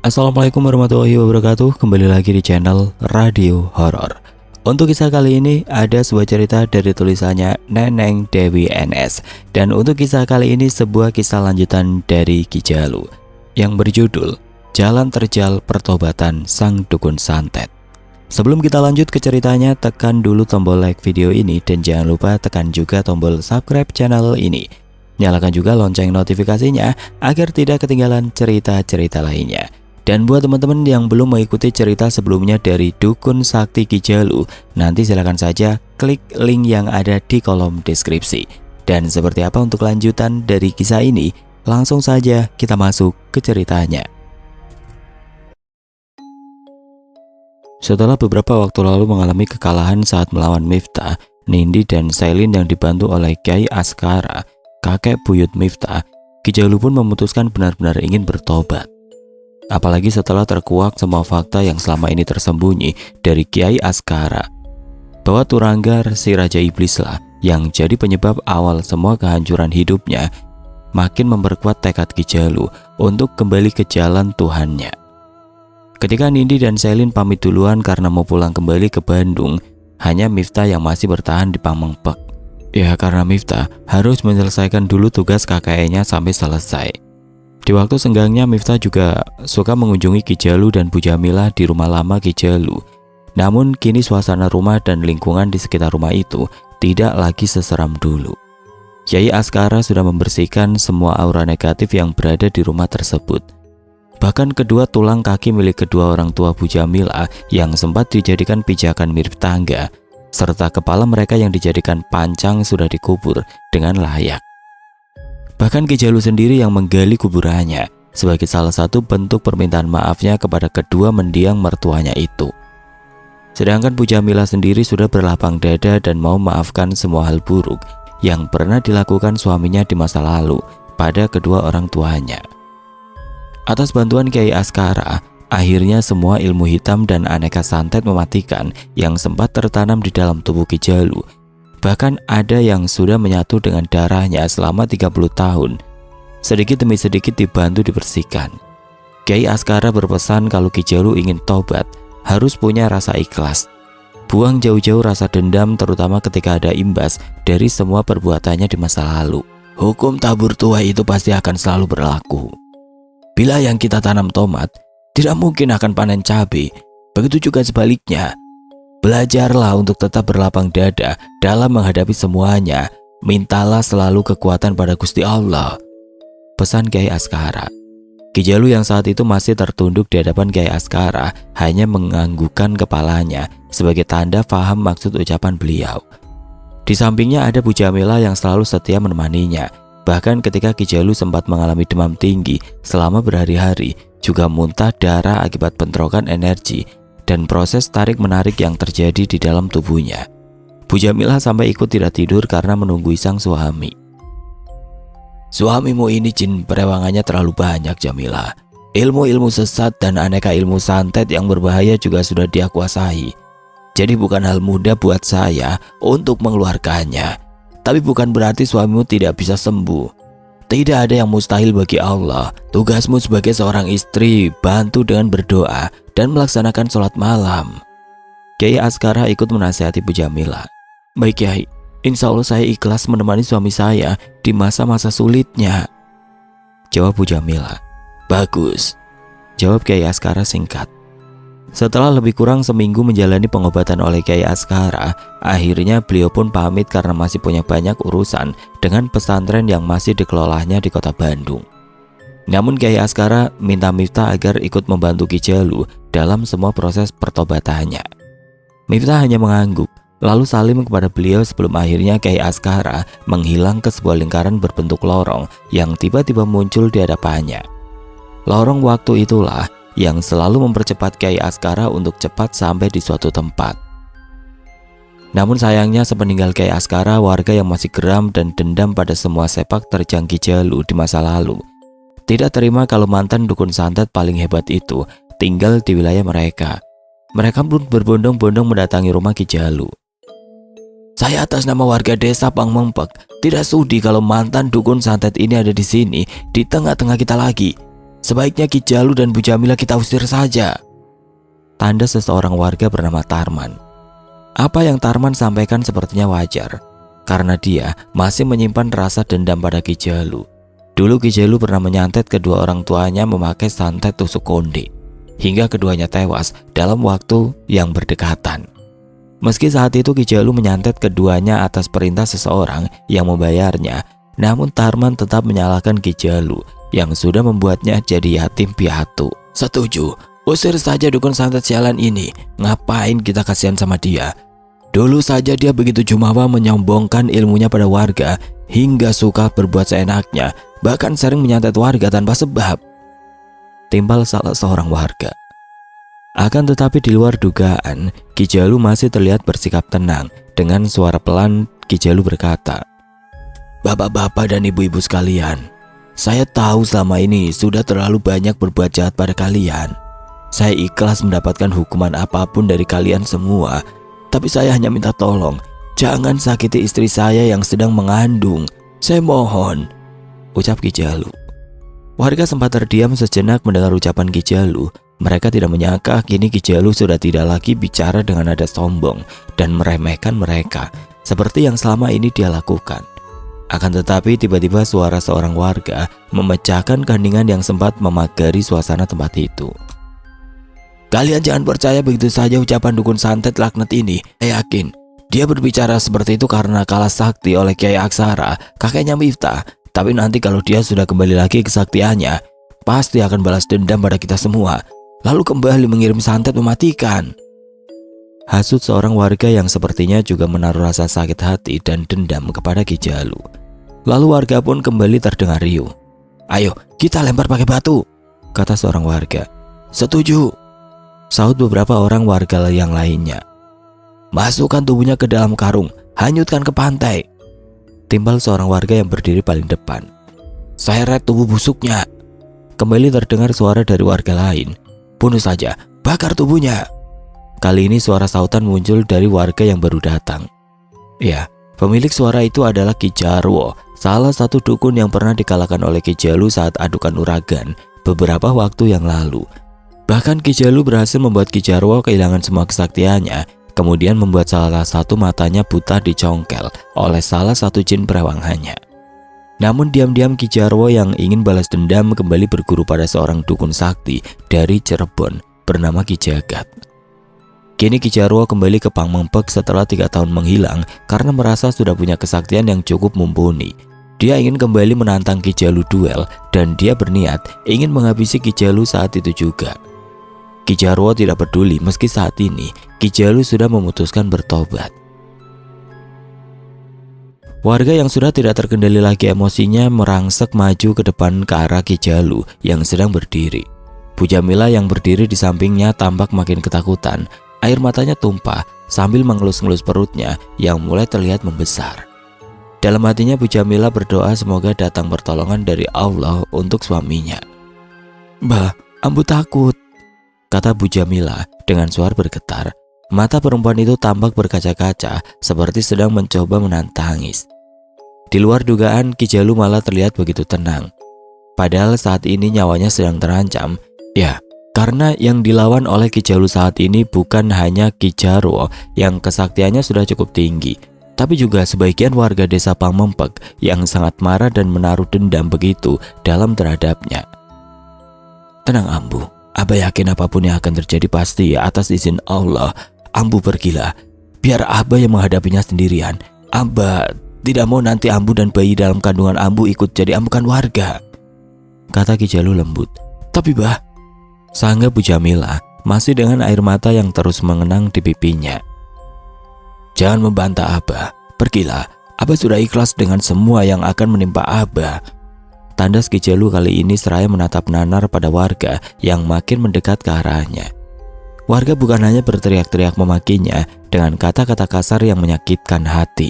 Assalamualaikum warahmatullahi wabarakatuh. Kembali lagi di channel Radio Horor. Untuk kisah kali ini ada sebuah cerita dari tulisannya Neneng Dewi NS. Dan untuk kisah kali ini sebuah kisah lanjutan dari Ki Jalu yang berjudul Jalan Terjal Pertobatan Sang Dukun Santet. Sebelum kita lanjut ke ceritanya, tekan dulu tombol like video ini dan jangan lupa tekan juga tombol subscribe channel ini. Nyalakan juga lonceng notifikasinya agar tidak ketinggalan cerita-cerita lainnya. Dan buat teman-teman yang belum mengikuti cerita sebelumnya dari Dukun Sakti Ki Jalu, nanti silakan saja klik link yang ada di kolom deskripsi. Dan seperti apa untuk lanjutan dari kisah ini, langsung saja kita masuk ke ceritanya. Setelah beberapa waktu lalu mengalami kekalahan saat melawan Miftah, Nindi dan Selin yang dibantu oleh Kyai Askara, kakek buyut Miftah, Ki Jalu pun memutuskan benar-benar ingin bertobat. Apalagi setelah terkuak semua fakta yang selama ini tersembunyi dari Kyai Askara, bahwa Turangga si Raja Iblislah yang jadi penyebab awal semua kehancuran hidupnya, makin memperkuat tekad Ki Jalu untuk kembali ke jalan Tuhannya. Ketika Nindi dan Selin pamit duluan karena mau pulang kembali ke Bandung, hanya Miftah yang masih bertahan di Pamengpek. Ya karena Miftah harus menyelesaikan dulu tugas KKN-nya sampai selesai. Di waktu senggangnya Miftah juga suka mengunjungi Ki Jalu dan Bu Jamilah di rumah lama Ki Jalu. Namun kini suasana rumah dan lingkungan di sekitar rumah itu tidak lagi seseram dulu. Kyai Askara sudah membersihkan semua aura negatif yang berada di rumah tersebut. Bahkan kedua tulang kaki milik kedua orang tua Bu Jamilah yang sempat dijadikan pijakan mirip tangga, serta kepala mereka yang dijadikan pancang sudah dikubur dengan layak. Bahkan Ki Jalu sendiri yang menggali kuburannya sebagai salah satu bentuk permintaan maafnya kepada kedua mendiang mertuanya itu. Sedangkan Bu Jamilah sendiri sudah berlapang dada dan mau memaafkan semua hal buruk yang pernah dilakukan suaminya di masa lalu pada kedua orang tuanya. Atas bantuan Kyai Askara, akhirnya semua ilmu hitam dan aneka santet mematikan yang sempat tertanam di dalam tubuh Ki Jalu. Bahkan ada yang sudah menyatu dengan darahnya selama 30 tahun. Sedikit demi sedikit dibantu dibersihkan. Kyai Askara berpesan kalau Ki Jalu ingin tobat, harus punya rasa ikhlas. Buang jauh-jauh rasa dendam terutama ketika ada imbas dari semua perbuatannya di masa lalu. Hukum tabur tuai itu pasti akan selalu berlaku. Bila yang kita tanam tomat, tidak mungkin akan panen cabai. Begitu juga sebaliknya. Belajarlah untuk tetap berlapang dada dalam menghadapi semuanya. Mintalah selalu kekuatan pada Gusti Allah. Pesan Kyai Askara. Ki Jalu yang saat itu masih tertunduk di hadapan Kyai Askara hanya menganggukkan kepalanya sebagai tanda paham maksud ucapan beliau. Di sampingnya ada Bu Jamilah yang selalu setia menemaninya. Bahkan ketika Ki Jalu sempat mengalami demam tinggi selama berhari-hari, juga muntah darah akibat bentrokan energi dan proses tarik-menarik yang terjadi di dalam tubuhnya. Bu Jamilah sampai ikut tidak tidur karena menunggu sang suami. Suamimu ini jin perewangannya terlalu banyak, Jamilah. Ilmu-ilmu sesat dan aneka ilmu santet yang berbahaya juga sudah dia kuasai. Jadi bukan hal mudah buat saya untuk mengeluarkannya. Tapi bukan berarti suamimu tidak bisa sembuh. Tidak ada yang mustahil bagi Allah. Tugasmu sebagai seorang istri, bantu dengan berdoa dan melaksanakan sholat malam. Kyai Askara ikut menasihati Bu Jamilah. Baik Kyai, insya Allah saya ikhlas menemani suami saya di masa-masa sulitnya, jawab Bu Jamilah. Bagus, jawab Kyai Askara singkat. Setelah lebih kurang seminggu menjalani pengobatan oleh Kyai Askara, akhirnya beliau pun pamit karena masih punya banyak urusan dengan pesantren yang masih dikelolanya di kota Bandung. Namun Kyai Askara minta Miftah agar ikut membantu Ki Jalu dalam semua proses pertobatannya. Miftah hanya mengangguk, lalu salim kepada beliau sebelum akhirnya Kyai Askara menghilang ke sebuah lingkaran berbentuk lorong yang tiba-tiba muncul di hadapannya. Lorong waktu itulah yang selalu mempercepat Kyai Askara untuk cepat sampai di suatu tempat. Namun sayangnya sepeninggal Kyai Askara, warga yang masih geram dan dendam pada semua sepak terjang Ki Jalu di masa lalu tidak terima kalau mantan dukun santet paling hebat itu tinggal di wilayah mereka. Mereka pun berbondong-bondong mendatangi rumah Ki Jalu. Saya atas nama warga desa Pamengpek tidak sudi kalau mantan dukun santet ini ada di sini di tengah-tengah kita lagi. Sebaiknya Ki Jalu dan Bu Jamila kita usir saja. Tanda seseorang warga bernama Tarman. Apa yang Tarman sampaikan sepertinya wajar, karena dia masih menyimpan rasa dendam pada Ki Jalu. Dulu Ki Jalu pernah menyantet kedua orang tuanya memakai santet tusuk konde, hingga keduanya tewas dalam waktu yang berdekatan. Meski saat itu Ki Jalu menyantet keduanya atas perintah seseorang yang membayarnya, namun Tarman tetap menyalahkan Ki Jalu yang sudah membuatnya jadi yatim piatu. Setuju, usir saja dukun santet sialan ini. Ngapain kita kasihan sama dia? Dulu saja dia begitu jumawa menyombongkan ilmunya pada warga, hingga suka berbuat seenaknya, bahkan sering menyantet warga tanpa sebab. Timpal salah seorang warga. Akan tetapi di luar dugaan, Ki Jalu masih terlihat bersikap tenang. Dengan suara pelan, Ki Jalu berkata, "Bapak-bapak dan ibu-ibu sekalian, saya tahu selama ini sudah terlalu banyak berbuat jahat pada kalian. Saya ikhlas mendapatkan hukuman apapun dari kalian semua. Tapi saya hanya minta tolong, jangan sakiti istri saya yang sedang mengandung. Saya mohon," ucap Ki Jalu. Warga sempat terdiam sejenak mendengar ucapan Ki Jalu. Mereka tidak menyangka kini Ki Jalu sudah tidak lagi bicara dengan nada sombong dan meremehkan mereka, seperti yang selama ini dia lakukan. Akan tetapi tiba-tiba suara seorang warga memecahkan keheningan yang sempat memagari suasana tempat itu. "Kalian jangan percaya begitu saja ucapan dukun santet laknat ini. Saya yakin dia berbicara seperti itu karena kalah sakti oleh Kiai Aksara, kakeknya Miftah. Tapi nanti kalau dia sudah kembali lagi kesaktiannya, pasti akan balas dendam pada kita semua, lalu kembali mengirim santet mematikan." Hasut seorang warga yang sepertinya juga menaruh rasa sakit hati dan dendam kepada Ki Jalu. Lalu warga pun kembali terdengar riuh. "Ayo kita lempar pakai batu," kata seorang warga. "Setuju," sahut beberapa orang warga yang lainnya. "Masukkan tubuhnya ke dalam karung, hanyutkan ke pantai," timbal seorang warga yang berdiri paling depan. "Seret tubuh busuknya." Kembali terdengar suara dari warga lain. "Bunuh saja, bakar tubuhnya." Kali ini suara sautan muncul dari warga yang baru datang. Ya, pemilik suara itu adalah Ki Jarwo, salah satu dukun yang pernah dikalahkan oleh Ki Jalu saat adukan uragan beberapa waktu yang lalu. Bahkan Ki Jalu berhasil membuat Ki Jarwo kehilangan semua kesaktiannya, kemudian membuat salah satu matanya buta dicongkel oleh salah satu jin perewangannya. Namun diam-diam Ki Jarwo yang ingin balas dendam kembali berguru pada seorang dukun sakti dari Cirebon bernama Ki Jagat. Kini Ki Jarwo kembali ke Pangmempek setelah 3 tahun menghilang karena merasa sudah punya kesaktian yang cukup mumpuni. Dia ingin kembali menantang Ki Jalu duel dan dia berniat ingin menghabisi Ki Jalu saat itu juga. Ki Jarwo tidak peduli meski saat ini Ki Jalu sudah memutuskan bertobat. Warga yang sudah tidak terkendali lagi emosinya merangsek maju ke depan ke arah Ki Jalu yang sedang berdiri. Bu Jamila yang berdiri di sampingnya tampak makin ketakutan. Air matanya tumpah sambil mengelus-ngelus perutnya yang mulai terlihat membesar. Dalam hatinya Bu Jamila berdoa semoga datang pertolongan dari Allah untuk suaminya. "Mbah, ambu takut," kata Bu Jamila dengan suara bergetar. Mata perempuan itu tampak berkaca-kaca seperti sedang mencoba menahan tangis. Di luar dugaan, Ki Jalu malah terlihat begitu tenang. Padahal saat ini nyawanya sedang terancam. Ya, karena yang dilawan oleh Ki Jalu saat ini bukan hanya Ki Jarwo yang kesaktiannya sudah cukup tinggi, tapi juga sebagian warga desa Pangmempek yang sangat marah dan menaruh dendam begitu dalam terhadapnya. "Tenang ambu, Aba yakin apapun yang akan terjadi pasti atas izin Allah. Ambu pergilah, biar Aba yang menghadapinya sendirian. Aba tidak mau nanti ambu dan bayi dalam kandungan ambu ikut jadi ambukan warga," kata Ki Jalu lembut. "Tapi bah," sangga Bu Jamila masih dengan air mata yang terus mengenang di pipinya. "Jangan membantah Aba, pergilah. Aba sudah ikhlas dengan semua yang akan menimpa Aba." Tandas Ki Jalu kali ini seraya menatap nanar pada warga yang makin mendekat ke arahnya. Warga bukan hanya berteriak-teriak memakinya dengan kata-kata kasar yang menyakitkan hati,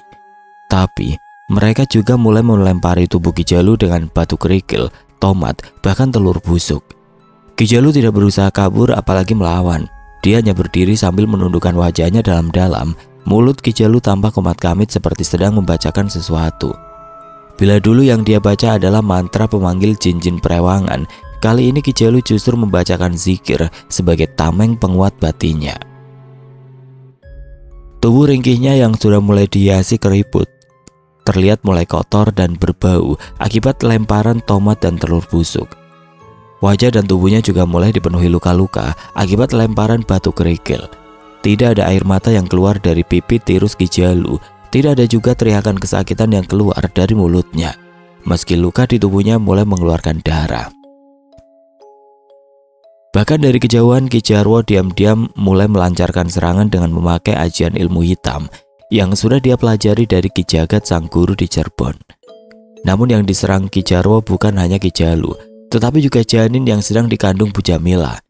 tapi mereka juga mulai melempari tubuh Ki Jalu dengan batu kerikil, tomat, bahkan telur busuk. Ki Jalu tidak berusaha kabur apalagi melawan. Dia hanya berdiri sambil menundukkan wajahnya dalam-dalam. Mulut Ki Jalu tampak komat-kamit seperti sedang membacakan sesuatu. Bila dulu yang dia baca adalah mantra pemanggil jin-jin perewangan, Kali ini Ki Jalu justru membacakan zikir sebagai tameng penguat batinnya. Tubuh ringkihnya yang sudah mulai dihiasi keriput terlihat mulai kotor dan berbau akibat lemparan tomat dan telur busuk. Wajah dan tubuhnya juga mulai dipenuhi luka-luka akibat lemparan batu kerikil. Tidak ada air mata yang keluar dari pipi tirus Ki Jalu. Tidak ada juga teriakan kesakitan yang keluar dari mulutnya, meski luka di tubuhnya mulai mengeluarkan darah. Bahkan dari kejauhan Ki Jarwo diam-diam mulai melancarkan serangan dengan memakai ajian ilmu hitam yang sudah dia pelajari dari Ki Jagat sang guru di Cirebon. Namun yang diserang Ki Jarwo bukan hanya Ki Jalu, tetapi juga janin yang sedang dikandung Bu Jamila.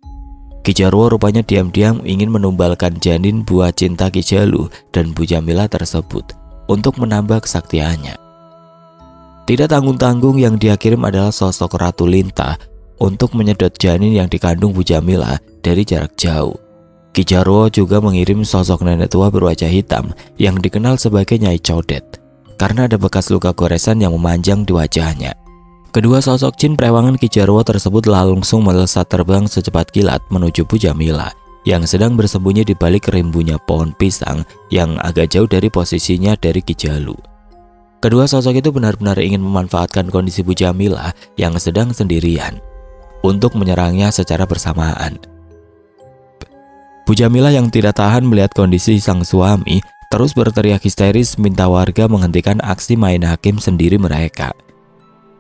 Ki Jarwo rupanya diam-diam ingin menumbalkan janin buah cinta Ki Jalu dan Bu Jamila tersebut untuk menambah kesaktiannya. Tidak tanggung-tanggung yang dia kirim adalah sosok Ratu Lintah untuk menyedot janin yang dikandung Bu Jamila dari jarak jauh. Ki Jarwo juga mengirim sosok nenek tua berwajah hitam yang dikenal sebagai Nyai Codet karena ada bekas luka goresan yang memanjang di wajahnya. Kedua sosok jin perewangan Ki Jarwo tersebut langsung melesat terbang secepat kilat menuju Bu Jamila yang sedang bersembunyi di balik rimbunya pohon pisang yang agak jauh dari posisinya dari Ki Jalu. Kedua sosok itu benar-benar ingin memanfaatkan kondisi Bu Jamila yang sedang sendirian untuk menyerangnya secara bersamaan. Bu Jamila yang tidak tahan melihat kondisi sang suami terus berteriak histeris minta warga menghentikan aksi main hakim sendiri mereka.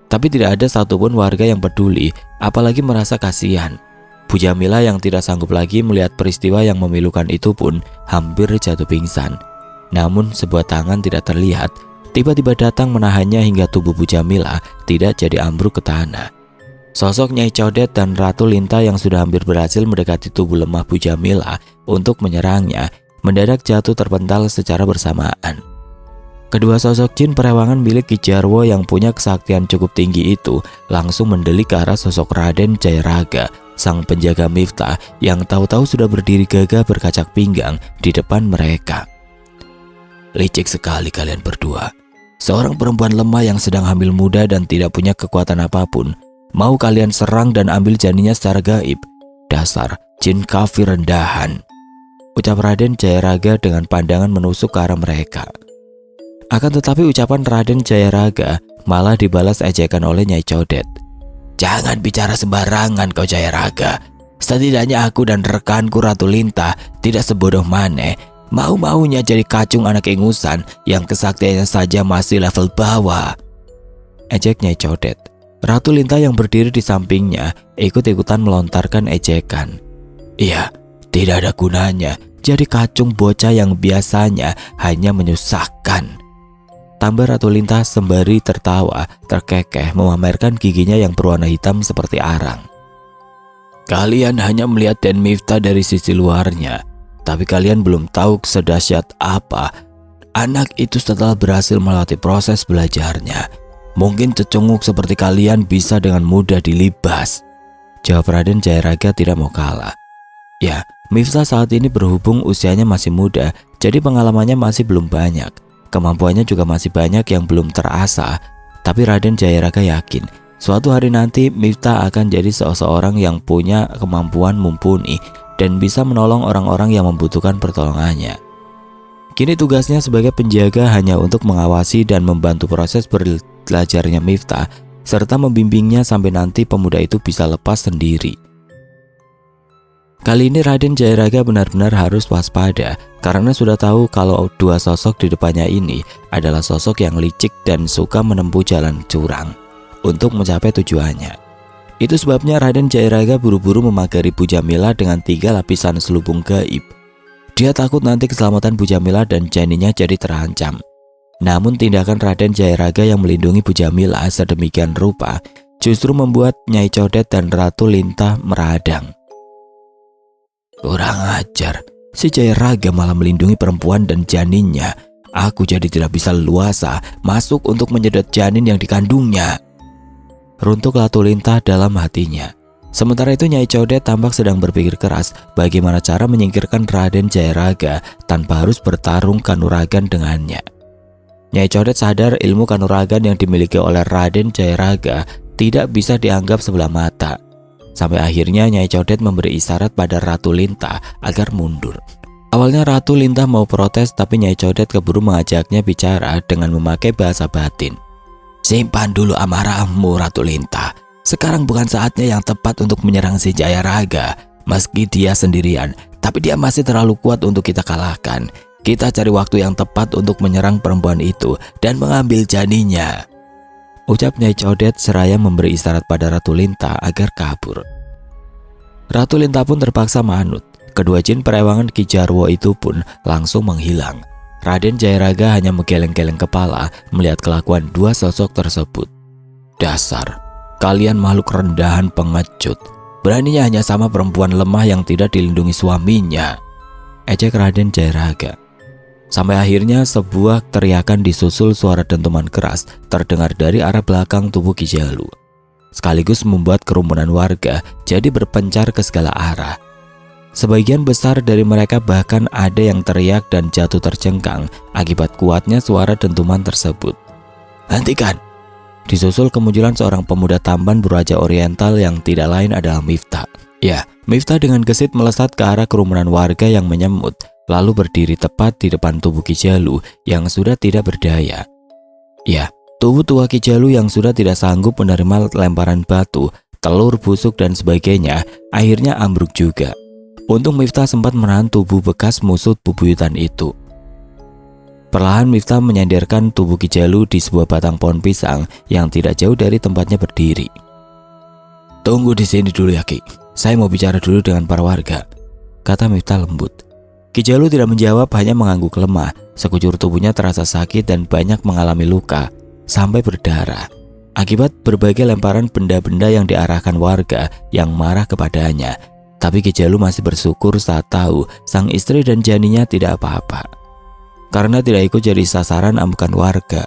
Tapi tidak ada satupun warga yang peduli, apalagi merasa kasihan. Bu Jamila yang tidak sanggup lagi melihat peristiwa yang memilukan itu pun hampir jatuh pingsan. Namun sebuah tangan tidak terlihat tiba-tiba datang menahannya hingga tubuh Bu Jamila tidak jadi ambruk ke tanah. Sosok Nyai Codet dan Ratu Lintah yang sudah hampir berhasil mendekati tubuh lemah Bu Jamila untuk menyerangnya mendadak jatuh terpental secara bersamaan. Kedua sosok jin perewangan milik Ki Jarwo yang punya kesaktian cukup tinggi itu langsung mendelik ke arah sosok Raden Jayaraga, sang penjaga Miftah yang tahu-tahu sudah berdiri gagah berkacak pinggang di depan mereka. Licik sekali kalian berdua. Seorang perempuan lemah yang sedang hamil muda dan tidak punya kekuatan apapun, mau kalian serang dan ambil janinnya secara gaib. Dasar jin kafir rendahan, ucap Raden Jayaraga dengan pandangan menusuk ke arah mereka. Akan tetapi ucapan Raden Jayaraga malah dibalas ejekan oleh Nyai Codet. Jangan bicara sembarangan kau Jayaraga. Setidaknya aku dan rekanku Ratu Lintah tidak sebodoh maneh mau-maunya jadi kacung anak ingusan yang kesaktiannya saja masih level bawah, ejek Nyai Codet. Ratu Lintah yang berdiri di sampingnya ikut-ikutan melontarkan ejekan. Iya, tidak ada gunanya jadi kacung bocah yang biasanya hanya menyusahkan, tambah Ratu Lintah sembari tertawa terkekeh memamerkan giginya yang berwarna hitam seperti arang. Kalian hanya melihat Den Miftah dari sisi luarnya, tapi kalian belum tahu sedahsyat apa anak itu setelah berhasil melewati proses belajarnya. Mungkin cecunguk seperti kalian bisa dengan mudah dilibas, jawab Raden Jayaraga tidak mau kalah. Ya, Miftah saat ini berhubung usianya masih muda, jadi pengalamannya masih belum banyak. Kemampuannya juga masih banyak yang belum terasah. Tapi Raden Jayaraga yakin, suatu hari nanti Miftah akan jadi seseorang yang punya kemampuan mumpuni dan bisa menolong orang-orang yang membutuhkan pertolongannya. Kini tugasnya sebagai penjaga hanya untuk mengawasi dan membantu proses belajarnya Miftah, serta membimbingnya sampai nanti pemuda itu bisa lepas sendiri. Kali ini Raden Jayaraga benar-benar harus waspada karena sudah tahu kalau dua sosok di depannya ini adalah sosok yang licik dan suka menempuh jalan curang untuk mencapai tujuannya. Itu sebabnya Raden Jayaraga buru-buru memagari Bu Jamila dengan 3 lapisan selubung gaib. Dia takut nanti keselamatan Bu Jamila dan janinnya jadi terancam. Namun tindakan Raden Jayaraga yang melindungi Bu Jamila sedemikian rupa justru membuat Nyai Codet dan Ratu Lintah meradang. Kurang ajar, si Jayaraga malah melindungi perempuan dan janinnya. Aku jadi tidak bisa leluasa masuk untuk menyedot janin yang dikandungnya, runtuk Ratu Lintah dalam hatinya. Sementara itu Nyai Codet tampak sedang berpikir keras bagaimana cara menyingkirkan Raden Jayaraga tanpa harus bertarung kanuragan dengannya. Nyai Codet sadar ilmu kanuragan yang dimiliki oleh Raden Jayaraga tidak bisa dianggap sebelah mata. Sampai akhirnya Nyai Codet memberi isyarat pada Ratu Lintah agar mundur. Awalnya Ratu Lintah mau protes, tapi Nyai Codet keburu mengajaknya bicara dengan memakai bahasa batin. "Simpan dulu amarahmu, Ratu Lintah. Sekarang bukan saatnya yang tepat untuk menyerang si Jayaraga. Meski dia sendirian, tapi dia masih terlalu kuat untuk kita kalahkan. Kita cari waktu yang tepat untuk menyerang perempuan itu dan mengambil janinnya," ucap Nyai Codet seraya memberi isyarat pada Ratu Lintah agar kabur. Ratu Lintah pun terpaksa manut. Kedua jin perewangan Ki Jarwo itu pun langsung menghilang. Raden Jayaraga hanya menggeleng-geleng kepala melihat kelakuan dua sosok tersebut. "Dasar, kalian makhluk rendahan pengecut. Beraninya hanya sama perempuan lemah yang tidak dilindungi suaminya," ejek Raden Jayaraga. Sampai akhirnya sebuah teriakan disusul suara dentuman keras terdengar dari arah belakang tubuh Ki Jalu, sekaligus membuat kerumunan warga jadi berpencar ke segala arah. Sebagian besar dari mereka bahkan ada yang teriak dan jatuh tercengkang akibat kuatnya suara dentuman tersebut. "Hentikan!" Disusul kemunculan seorang pemuda tampan berwajah oriental yang tidak lain adalah Miftah. Ya, Miftah dengan gesit melesat ke arah kerumunan warga yang menyemut, lalu berdiri tepat di depan tubuh Ki Jalu yang sudah tidak berdaya. Ya, tubuh tua Ki Jalu yang sudah tidak sanggup menerima lemparan batu, telur busuk dan sebagainya, akhirnya ambruk juga. Untung Miftah sempat menahan tubuh bekas musuh bebuyutan itu. Perlahan Miftah menyandarkan tubuh Ki Jalu di sebuah batang pohon pisang yang tidak jauh dari tempatnya berdiri. "Tunggu di sini dulu ya Ki, saya mau bicara dulu dengan para warga," kata Miftah lembut. Ki Jalu tidak menjawab, hanya mengangguk lemah. Sekujur tubuhnya terasa sakit dan banyak mengalami luka sampai berdarah akibat berbagai lemparan benda-benda yang diarahkan warga yang marah kepadanya. Tapi Ki Jalu masih bersyukur saat tahu sang istri dan janinnya tidak apa-apa, karena tidak ikut jadi sasaran amukan warga.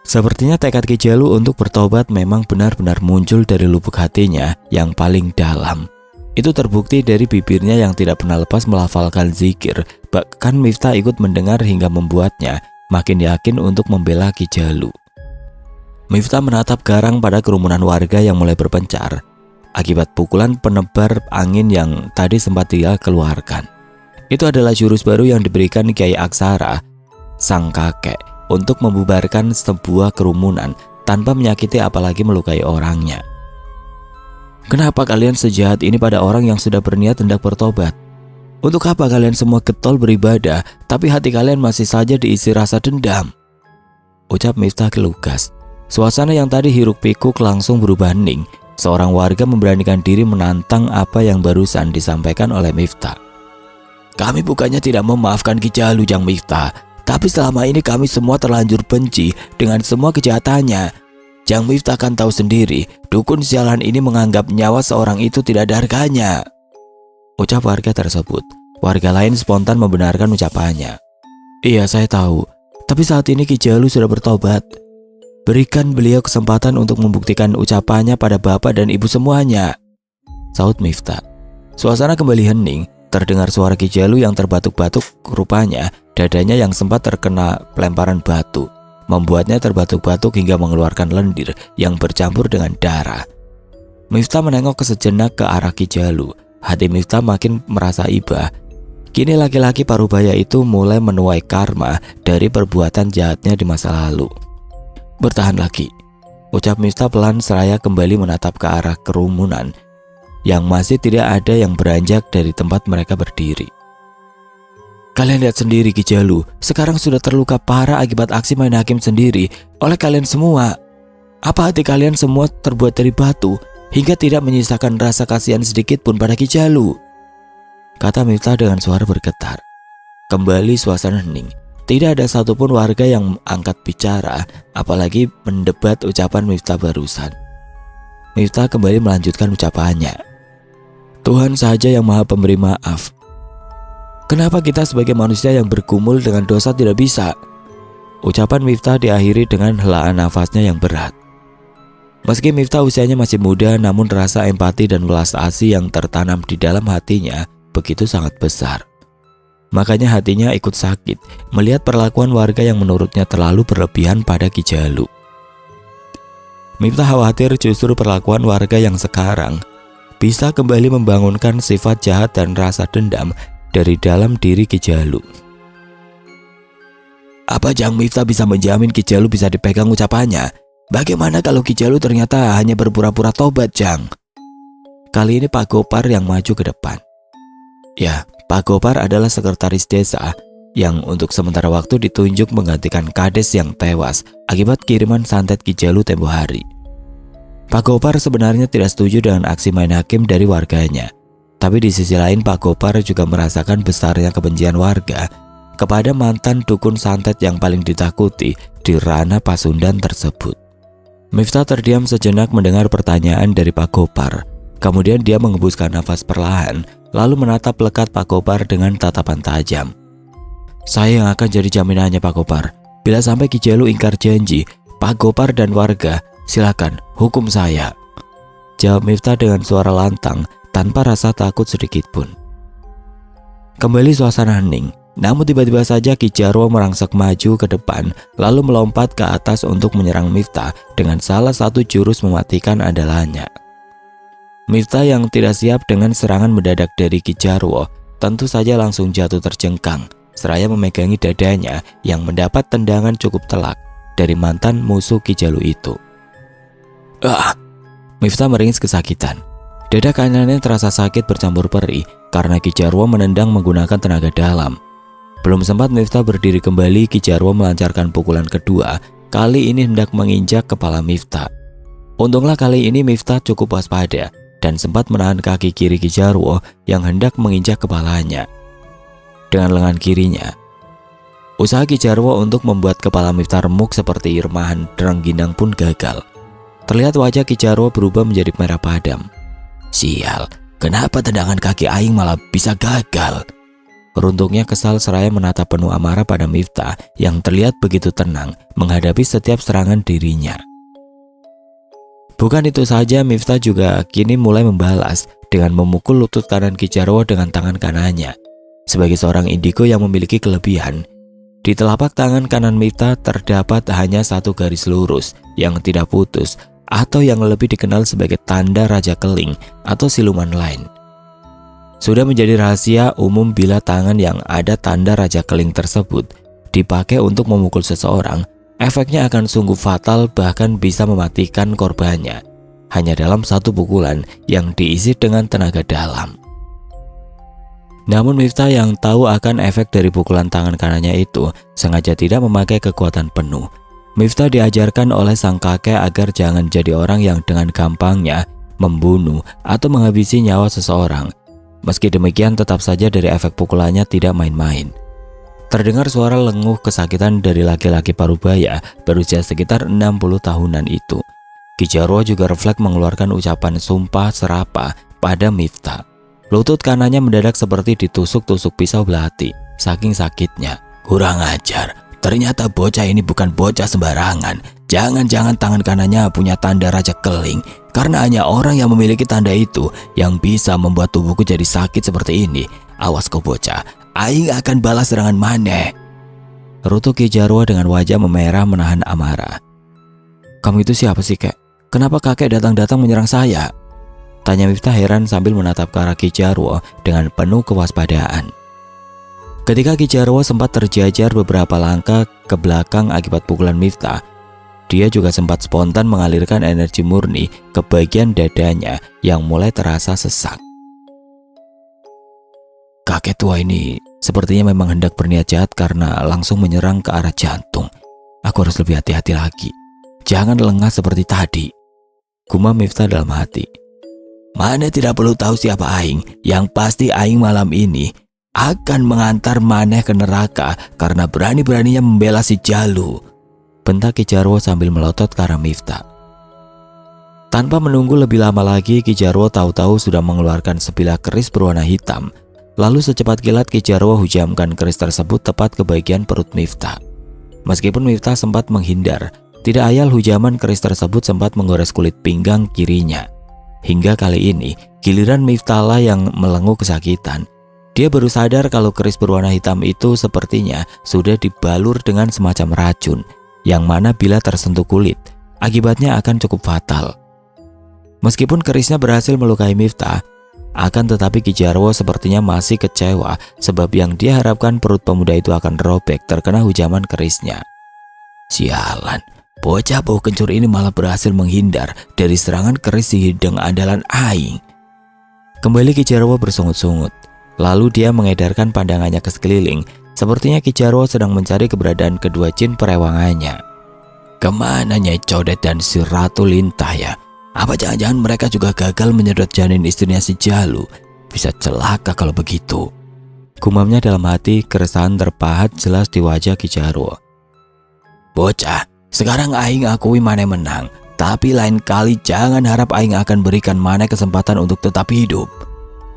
Sepertinya tekad Ki Jalu untuk bertobat memang benar-benar muncul dari lubuk hatinya yang paling dalam. Itu terbukti dari bibirnya yang tidak pernah lepas melafalkan zikir. Bahkan Miftah ikut mendengar hingga membuatnya makin yakin untuk membela Ki Jalu. Miftah menatap garang pada kerumunan warga yang mulai berpencar akibat pukulan penebar angin yang tadi sempat dia keluarkan. Itu adalah jurus baru yang diberikan Kiai Aksara, sang kakek, untuk membubarkan sebuah kerumunan tanpa menyakiti apalagi melukai orangnya. "Kenapa kalian sejahat ini pada orang yang sudah berniat hendak bertobat? Untuk apa kalian semua getol beribadah, tapi hati kalian masih saja diisi rasa dendam?" ucap Miftah kelugas. Suasana yang tadi hiruk pikuk langsung berubah hening. Seorang warga memberanikan diri menantang apa yang barusan disampaikan oleh Miftah. "Kami bukannya tidak memaafkan Ki Jalu, Jang Miftah, tapi selama ini kami semua terlanjur benci dengan semua kejahatannya. Jang Miftah kan tahu sendiri, dukun sialan ini menganggap nyawa seorang itu tidak ada harganya," ucap warga tersebut. Warga lain spontan membenarkan ucapannya. "Iya, saya tahu, tapi saat ini Ki Jalu sudah bertobat. Berikan beliau kesempatan untuk membuktikan ucapannya pada bapak dan ibu semuanya," saut Miftah. Suasana kembali hening. Terdengar suara Ki Jalu yang terbatuk-batuk. Rupanya dadanya yang sempat terkena lemparan batu membuatnya terbatuk-batuk hingga mengeluarkan lendir yang bercampur dengan darah. Miftah menengok sejenak ke arah Ki Jalu. Hati Miftah makin merasa iba. Kini laki-laki parubaya itu mulai menuai karma dari perbuatan jahatnya di masa lalu. "Bertahan lagi," ucap Miftah pelan seraya kembali menatap ke arah kerumunan yang masih tidak ada yang beranjak dari tempat mereka berdiri. "Kalian lihat sendiri Ki Jalu sekarang sudah terluka parah akibat aksi main hakim sendiri oleh kalian semua. Apa hati kalian semua terbuat dari batu hingga tidak menyisakan rasa kasihan sedikit pun pada Ki Jalu?" kata Miftah dengan suara bergetar. Kembali suasana hening. Tidak ada satupun warga yang angkat bicara, apalagi mendebat ucapan Miftah barusan. Miftah kembali melanjutkan ucapannya. "Tuhan saja yang maha pemberi maaf. Kenapa kita sebagai manusia yang bergumul dengan dosa tidak bisa?" Ucapan Miftah diakhiri dengan helaan nafasnya yang berat. Meski Miftah usianya masih muda, namun rasa empati dan welas asih yang tertanam di dalam hatinya begitu sangat besar. Makanya hatinya ikut sakit melihat perlakuan warga yang menurutnya terlalu berlebihan pada Ki Jalu. Miftah khawatir justru perlakuan warga yang sekarang bisa kembali membangunkan sifat jahat dan rasa dendam dari dalam diri Ki Jalu. Apa Jang Miftah bisa menjamin Ki Jalu bisa dipegang ucapannya? Bagaimana kalau Ki Jalu ternyata hanya berpura-pura tobat, Jang? Kali ini Pak Gopar yang maju ke depan. Ya, Pak Gopar adalah sekretaris desa yang untuk sementara waktu ditunjuk menggantikan kades yang tewas akibat kiriman santet Ki Jalu tempo hari. Pak Gopar sebenarnya tidak setuju dengan aksi main hakim dari warganya. Tapi di sisi lain Pak Gopar juga merasakan besarnya kebencian warga kepada mantan dukun santet yang paling ditakuti di ranah Pasundan tersebut. Miftah terdiam sejenak mendengar pertanyaan dari Pak Gopar. Kemudian dia menghembuskan nafas perlahan, lalu menatap lekat Pak Gopar dengan tatapan tajam. Saya yang akan jadi jaminannya Pak Gopar. Bila sampai Ki Jalu ingkar janji, Pak Gopar dan warga, silakan hukum saya. Jawab Miftah dengan suara lantang tanpa rasa takut sedikit pun. Kembali suasana hening, namun tiba-tiba saja Ki Jarwo merangsek maju ke depan lalu melompat ke atas untuk menyerang Miftah dengan salah satu jurus mematikan andalannya. Miftah yang tidak siap dengan serangan mendadak dari Ki Jarwo tentu saja langsung jatuh terjengkang seraya memegangi dadanya yang mendapat tendangan cukup telak dari mantan musuh Ki Jalu itu. Miftah meringis kesakitan. Dada kanannya terasa sakit bercampur perih karena Ki Jarwo menendang menggunakan tenaga dalam. Belum sempat Miftah berdiri kembali, Ki Jarwo melancarkan pukulan kedua, kali ini hendak menginjak kepala Miftah. Untunglah kali ini Miftah cukup waspada dan sempat menahan kaki kiri Ki Jarwo yang hendak menginjak kepalanya dengan lengan kirinya. Usaha Ki Jarwo untuk membuat kepala Miftah remuk seperti remahan rengginang pun gagal. Terlihat wajah Ki Jarwo berubah menjadi merah padam. Sial, kenapa tendangan kaki aing malah bisa gagal? Runtuknya kesal seraya menatap penuh amarah pada Miftah yang terlihat begitu tenang menghadapi setiap serangan dirinya. Bukan itu saja, Miftah juga kini mulai membalas dengan memukul lutut kanan Ki Jarwo dengan tangan kanannya. Sebagai seorang indigo yang memiliki kelebihan, di telapak tangan kanan Miftah terdapat hanya satu garis lurus yang tidak putus atau yang lebih dikenal sebagai tanda Raja Keling atau siluman lain. Sudah menjadi rahasia umum bila tangan yang ada tanda Raja Keling tersebut dipakai untuk memukul seseorang, efeknya akan sungguh fatal bahkan bisa mematikan korbannya hanya dalam satu pukulan yang diisi dengan tenaga dalam. Namun Miftah yang tahu akan efek dari pukulan tangan kanannya itu sengaja tidak memakai kekuatan penuh. Miftah diajarkan oleh sang kakek agar jangan jadi orang yang dengan gampangnya membunuh atau menghabisi nyawa seseorang. Meski demikian tetap saja dari efek pukulannya tidak main-main. Terdengar suara lenguh kesakitan dari laki-laki parubaya berusia sekitar 60 tahunan itu. Ki Jarwo juga refleks mengeluarkan ucapan sumpah serapah pada Miftah. Lutut kanannya mendadak seperti ditusuk-tusuk pisau belati, saking sakitnya. Kurang ajar, ternyata bocah ini bukan bocah sembarangan. Jangan-jangan tangan kanannya punya tanda Raja Keling. Karena hanya orang yang memiliki tanda itu yang bisa membuat tubuhku jadi sakit seperti ini. Awas kau bocah, aing akan balas serangan maneh. Rutuk Ki Jarwo dengan wajah memerah menahan amarah. Kamu itu siapa sih, kek? Kenapa kakek datang-datang menyerang saya? Tanya Miftah heran sambil menatap ke arah Ki Jarwo dengan penuh kewaspadaan. Ketika Ki Jarwo sempat terjajar beberapa langkah ke belakang akibat pukulan Miftah, dia juga sempat spontan mengalirkan energi murni ke bagian dadanya yang mulai terasa sesak. Kakek tua ini sepertinya memang hendak berniat jahat karena langsung menyerang ke arah jantung. Aku harus lebih hati-hati lagi. Jangan lengah seperti tadi, gumam Miftah dalam hati. Maneh tidak perlu tahu siapa aing, yang pasti aing malam ini akan mengantar maneh ke neraka karena berani-beraninya membela si Jalu. Bentak Ki Jarwo sambil melotot ke arah Miftah. Tanpa menunggu lebih lama lagi, Ki Jarwo tahu-tahu sudah mengeluarkan sebilah keris berwarna hitam. Lalu secepat kilat Ki Jarwo hujamkan keris tersebut tepat ke bagian perut Miftah. Meskipun Miftah sempat menghindar, tidak ayal hujaman keris tersebut sempat menggores kulit pinggang kirinya. Hingga kali ini, giliran Miftah lah yang melenguh kesakitan. Dia baru sadar kalau keris berwarna hitam itu sepertinya sudah dibalur dengan semacam racun, yang mana bila tersentuh kulit Akibatnya akan cukup fatal. Meskipun kerisnya berhasil melukai Miftah, akan tetapi Ki Jarwo sepertinya masih kecewa sebab yang dia harapkan perut pemuda itu akan robek terkena hujaman kerisnya. Sialan, bocah bau kencur ini malah berhasil menghindar dari serangan keris si hideng andalan aing. Kembali Ki Jarwo bersungut-sungut. Lalu dia mengedarkan pandangannya ke sekeliling. Sepertinya Ki Jarwo sedang mencari keberadaan kedua jin perewangannya. Kemana Nyai Codet dan si Ratu Lintah ya? Apa jangan-jangan mereka juga gagal menyedot janin istrinya si Jalu? Bisa celaka kalau begitu. Gumamnya dalam hati, keresahan terpahat jelas di wajah Ki Jarwo. Bocah, sekarang aing akui Mane menang. Tapi lain kali jangan harap aing akan berikan Mane kesempatan untuk tetap hidup.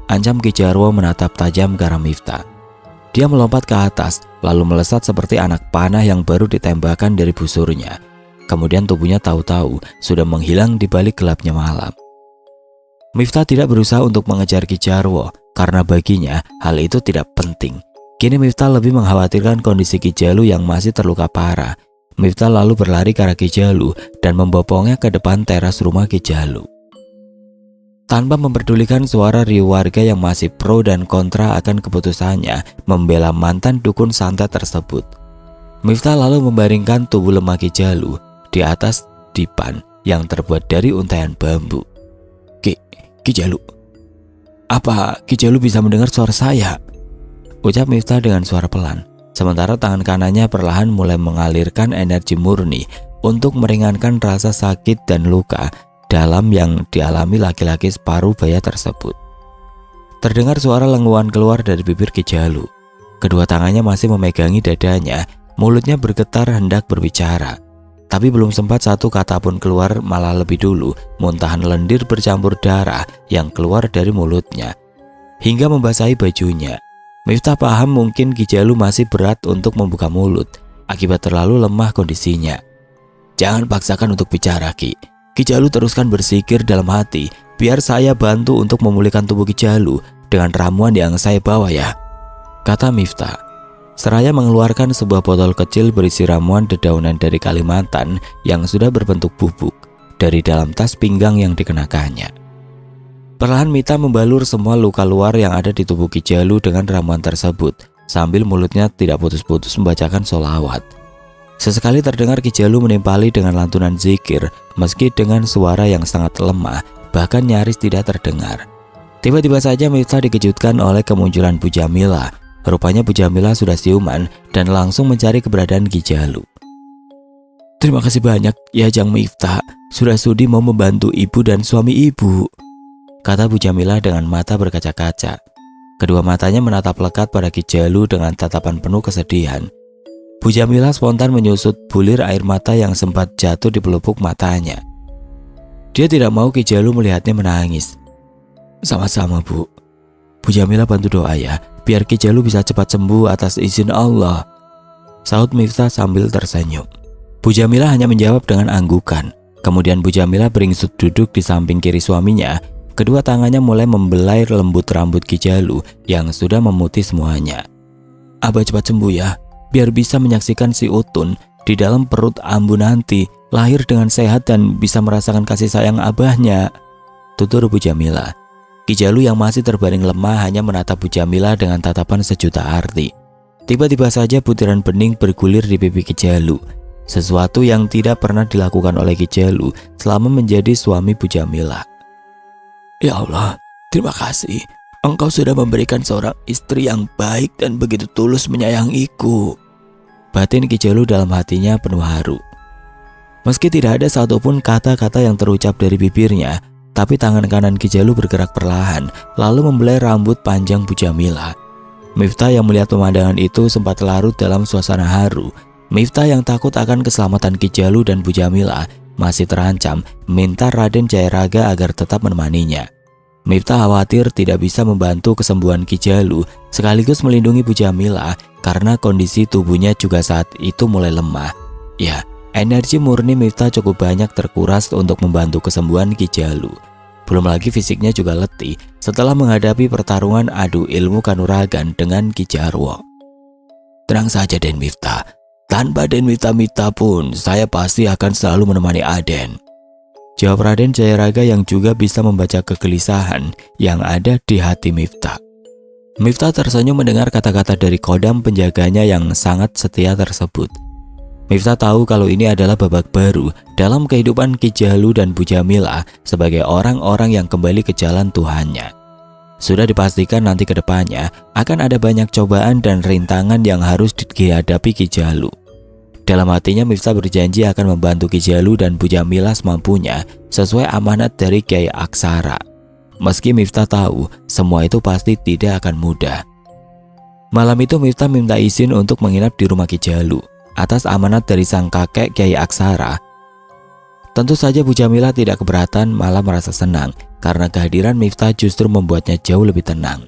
Ancam Ki Jarwo menatap tajam ke arah Miftah. Dia melompat ke atas, lalu melesat seperti anak panah yang baru ditembakkan dari busurnya. Kemudian tubuhnya tahu-tahu sudah menghilang di balik gelapnya malam. Miftah tidak berusaha untuk mengejar Ki Jarwo karena baginya hal itu tidak penting. Kini Miftah lebih mengkhawatirkan kondisi Ki Jalu yang masih terluka parah. Miftah lalu berlari ke arah Ki Jalu dan membopongnya ke depan teras rumah Ki Jalu. Tanpa memperdulikan suara riuh warga yang masih pro dan kontra akan keputusannya membela mantan dukun santet tersebut, Miftah lalu membaringkan tubuh lemah Ki Jalu di atas dipan yang terbuat dari untaian bambu. Ki Jalu, apa Ki Jalu bisa mendengar suara saya? Ucap Miftah dengan suara pelan, sementara tangan kanannya perlahan mulai mengalirkan energi murni untuk meringankan rasa sakit dan luka dalam yang dialami laki-laki separuh baya tersebut. Terdengar suara lenguan keluar dari bibir Ki Jalu. Kedua tangannya masih memegangi dadanya, mulutnya bergetar hendak berbicara. Tapi belum sempat satu kata pun keluar, malah lebih dulu muntahan lendir bercampur darah yang keluar dari mulutnya hingga membasahi bajunya. Miftah paham mungkin Ki Jalu masih berat untuk membuka mulut akibat terlalu lemah kondisinya. Jangan paksakan untuk bicara, Ki. Ki Jalu teruskan bersikir dalam hati, biar saya bantu untuk memulihkan tubuh Ki Jalu dengan ramuan yang saya bawa ya, kata Miftah. Seraya mengeluarkan sebuah botol kecil berisi ramuan dedaunan dari Kalimantan yang sudah berbentuk bubuk dari dalam tas pinggang yang dikenakannya. Perlahan Mita membalur semua luka luar yang ada di tubuh Ki Jalu dengan ramuan tersebut sambil mulutnya tidak putus-putus membacakan sholawat. Sesekali terdengar Ki Jalu menimpali dengan lantunan zikir meski dengan suara yang sangat lemah, bahkan nyaris tidak terdengar. Tiba-tiba saja Miftah dikejutkan oleh kemunculan Bu Jamila. Rupanya Bu Jamila sudah siuman dan langsung mencari keberadaan Ki Jalu. Terima kasih banyak ya Jang Miftah, sudah sudi mau membantu ibu dan suami ibu, kata Bu Jamila dengan mata berkaca-kaca. Kedua matanya menatap lekat pada Ki Jalu dengan tatapan penuh kesedihan. Bu Jamila spontan menyusut bulir air mata yang sempat jatuh di pelupuk matanya. Dia tidak mau Ki Jalu melihatnya menangis. Sama-sama Bu. Bu Jamila bantu doa ya, biar Ki Jalu bisa cepat sembuh atas izin Allah, sahut Miftah sambil tersenyum. Bu Jamila hanya menjawab dengan anggukan. Kemudian Bu Jamila beringsut duduk di samping kiri suaminya. Kedua tangannya mulai membelai lembut rambut Ki Jalu yang sudah memutih semuanya. Abah cepat sembuh ya, biar bisa menyaksikan si Utun di dalam perut Ambu nanti lahir dengan sehat dan bisa merasakan kasih sayang abahnya, tutur Bu Jamila. Ki Jalu yang masih terbaring lemah hanya menatap Bu Jamila dengan tatapan sejuta arti. Tiba-tiba saja butiran bening bergulir di pipi Ki Jalu, sesuatu yang tidak pernah dilakukan oleh Ki Jalu selama menjadi suami Bu Jamila. Ya Allah, terima kasih. Engkau sudah memberikan seorang istri yang baik dan begitu tulus menyayangiku, batin Ki Jalu dalam hatinya penuh haru. Meski tidak ada satupun kata-kata yang terucap dari bibirnya, tapi tangan kanan Ki Jalu bergerak perlahan, lalu membelai rambut panjang Bu Jamila. Miftah yang melihat pemandangan itu sempat larut dalam suasana haru. Miftah yang takut akan keselamatan Ki Jalu dan Bu Jamila masih terancam, minta Raden Jayaraga agar tetap menemaninya. Miftah khawatir tidak bisa membantu kesembuhan Ki Jalu sekaligus melindungi Bu Jamila karena kondisi tubuhnya juga saat itu mulai lemah. Ya, energi murni Miftah cukup banyak terkuras untuk membantu kesembuhan Ki Jalu. Belum lagi fisiknya juga letih setelah menghadapi pertarungan adu ilmu kanuragan dengan Ki Jarwo. Tenang saja Den Miftah, Tanpa Den Mifta pun, saya pasti akan selalu menemani Aden, jawab Raden Jayaraga yang juga bisa membaca kegelisahan yang ada di hati Miftah. Miftah tersenyum mendengar kata-kata dari Kodam penjaganya yang sangat setia tersebut. Miftah tahu kalau ini adalah babak baru dalam kehidupan Ki Jalu dan Bu Jamilah sebagai orang-orang yang kembali ke jalan Tuhannya. Sudah dipastikan nanti ke depannya akan ada banyak cobaan dan rintangan yang harus dihadapi Ki Jalu. Dalam hatinya Miftah berjanji akan membantu Ki Jalu dan Bu Jamilah semampunya sesuai amanat dari Kiai Aksara. Meski Miftah tahu semua itu pasti tidak akan mudah. Malam itu Miftah minta izin untuk menginap di rumah Ki Jalu atas amanat dari sang kakek Kiai Aksara. Tentu saja Bu Jamilah tidak keberatan, malah merasa senang karena kehadiran Miftah justru membuatnya jauh lebih tenang.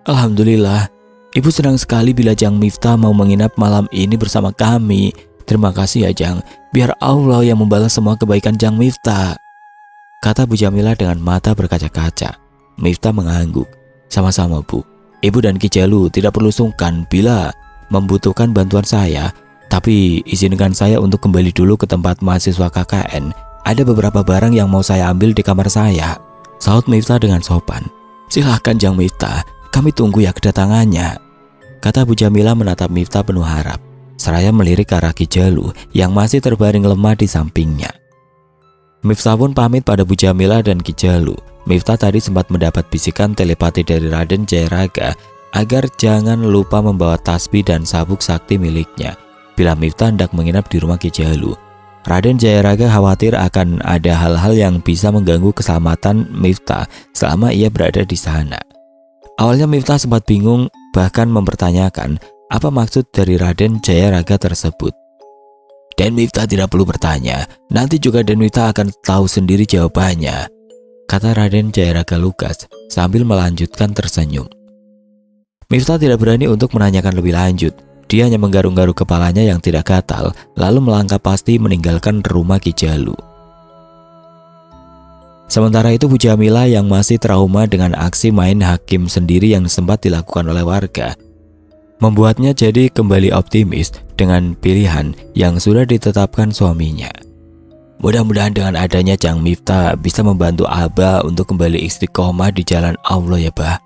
Alhamdulillah, Ibu senang sekali bila Jang Miftah mau menginap malam ini bersama kami. Terima kasih ya Jang, biar Allah yang membalas semua kebaikan Jang Miftah, kata Bu Jamilah dengan mata berkaca-kaca. Miftah mengangguk. Sama-sama Bu, Ibu dan Ki Jalu tidak perlu sungkan bila membutuhkan bantuan saya. Tapi izinkan saya untuk kembali dulu ke tempat mahasiswa KKN. Ada beberapa barang yang mau saya ambil di kamar saya, saut Miftah dengan sopan. Silahkan Jang Miftah, kami tunggu ya kedatangannya, kata Bu Jamilah menatap Miftah penuh harap, seraya melirik ke arah Ki Jalu yang masih terbaring lemah di sampingnya. Miftah pun pamit pada Bu Jamilah dan Ki Jalu. Miftah tadi sempat mendapat bisikan telepati dari Raden Jayaraga agar jangan lupa membawa tasbih dan sabuk sakti miliknya bila Miftah hendak menginap di rumah Ki Jalu. Raden Jayaraga khawatir akan ada hal-hal yang bisa mengganggu keselamatan Miftah selama ia berada di sana. Awalnya Miftah sempat bingung, bahkan mempertanyakan apa maksud dari Raden Jayaraga tersebut. Den Miftah tidak perlu bertanya, nanti juga Den Miftah akan tahu sendiri jawabannya, kata Raden Jayaraga lugas sambil melanjutkan tersenyum. Miftah tidak berani untuk menanyakan lebih lanjut. Dia hanya menggaruk-garuk kepalanya yang tidak gatal, lalu melangkah pasti meninggalkan rumah Ki Jalu. Sementara itu Bu Jamilah yang masih trauma dengan aksi main hakim sendiri yang sempat dilakukan oleh warga, membuatnya jadi kembali optimis dengan pilihan yang sudah ditetapkan suaminya. Mudah-mudahan dengan adanya Jang Miftah bisa membantu Abah untuk kembali istiqomah di jalan Allah ya Bah,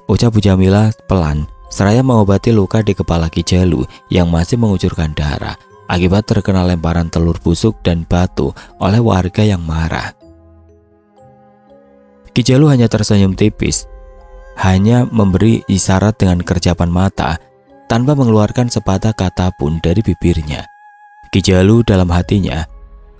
ucap Bu Jamilah pelan, seraya mengobati luka di kepala Ki Jalu yang masih mengucurkan darah akibat terkena lemparan telur busuk dan batu oleh warga yang marah. Ki Jalu hanya tersenyum tipis, hanya memberi isyarat dengan kerjapan mata tanpa mengeluarkan sepatah kata pun dari bibirnya. Ki Jalu dalam hatinya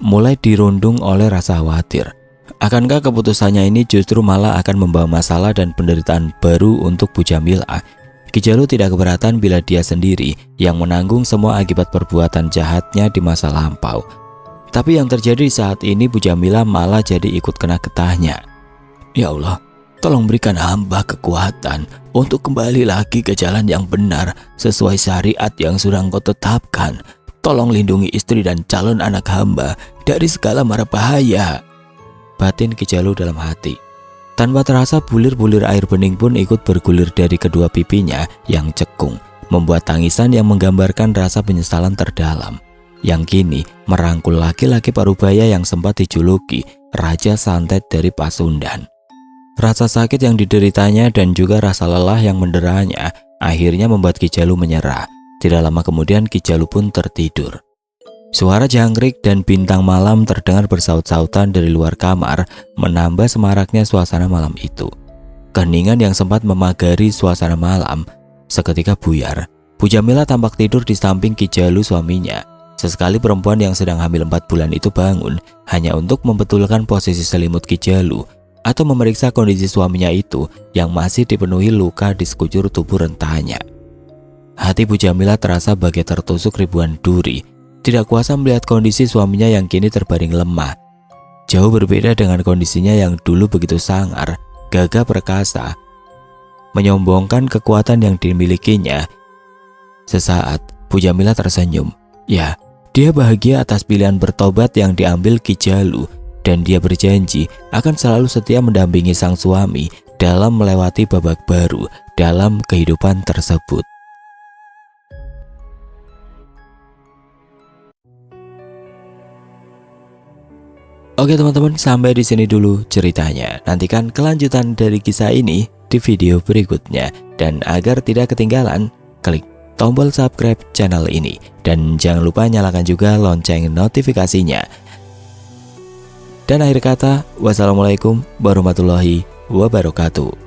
mulai dirundung oleh rasa khawatir. Akankah keputusannya ini justru malah akan membawa masalah dan penderitaan baru untuk Bu Jamilah? Ki Jalu tidak keberatan bila dia sendiri yang menanggung semua akibat perbuatan jahatnya di masa lampau. Tapi yang terjadi saat ini Bu Jamilah malah jadi ikut kena getahnya. Ya Allah, tolong berikan hamba kekuatan untuk kembali lagi ke jalan yang benar sesuai syariat yang sudah Engkau tetapkan. Tolong lindungi istri dan calon anak hamba dari segala mara bahaya, batin Ki Jalu dalam hati. Tanpa terasa bulir-bulir air bening pun ikut bergulir dari kedua pipinya yang cekung, membuat tangisan yang menggambarkan rasa penyesalan terdalam, yang kini merangkul laki-laki parubaya yang sempat dijuluki Raja Santet dari Pasundan. Rasa sakit yang dideritanya dan juga rasa lelah yang menderanya akhirnya membuat Ki Jalu menyerah. Tidak lama kemudian Ki Jalu pun tertidur. Suara jangkrik dan bintang malam terdengar bersaut-sautan dari luar kamar, menambah semaraknya suasana malam itu. Keheningan yang sempat memagari suasana malam seketika buyar. Bu Jamilah tampak tidur di samping Ki Jalu suaminya. Sesekali perempuan yang sedang hamil 4 bulan itu bangun hanya untuk membetulkan posisi selimut Ki Jalu atau memeriksa kondisi suaminya itu yang masih dipenuhi luka di sekujur tubuh rentahnya. Hati Bu Jamilah terasa bagai tertusuk ribuan duri. Tidak kuasa melihat kondisi suaminya yang kini terbaring lemah. Jauh berbeda dengan kondisinya yang dulu begitu sangar, gagah perkasa, menyombongkan kekuatan yang dimilikinya. Sesaat, Bu Jamilah tersenyum. Ya, dia bahagia atas pilihan bertobat yang diambil Ki Jalu, dan dia berjanji akan selalu setia mendampingi sang suami dalam melewati babak baru dalam kehidupan tersebut. Oke teman-teman, sampai di sini dulu ceritanya. Nantikan kelanjutan dari kisah ini di video berikutnya. Dan agar tidak ketinggalan, klik tombol subscribe channel ini. Dan jangan lupa nyalakan juga lonceng notifikasinya. Dan akhir kata, wassalamualaikum warahmatullahi wabarakatuh.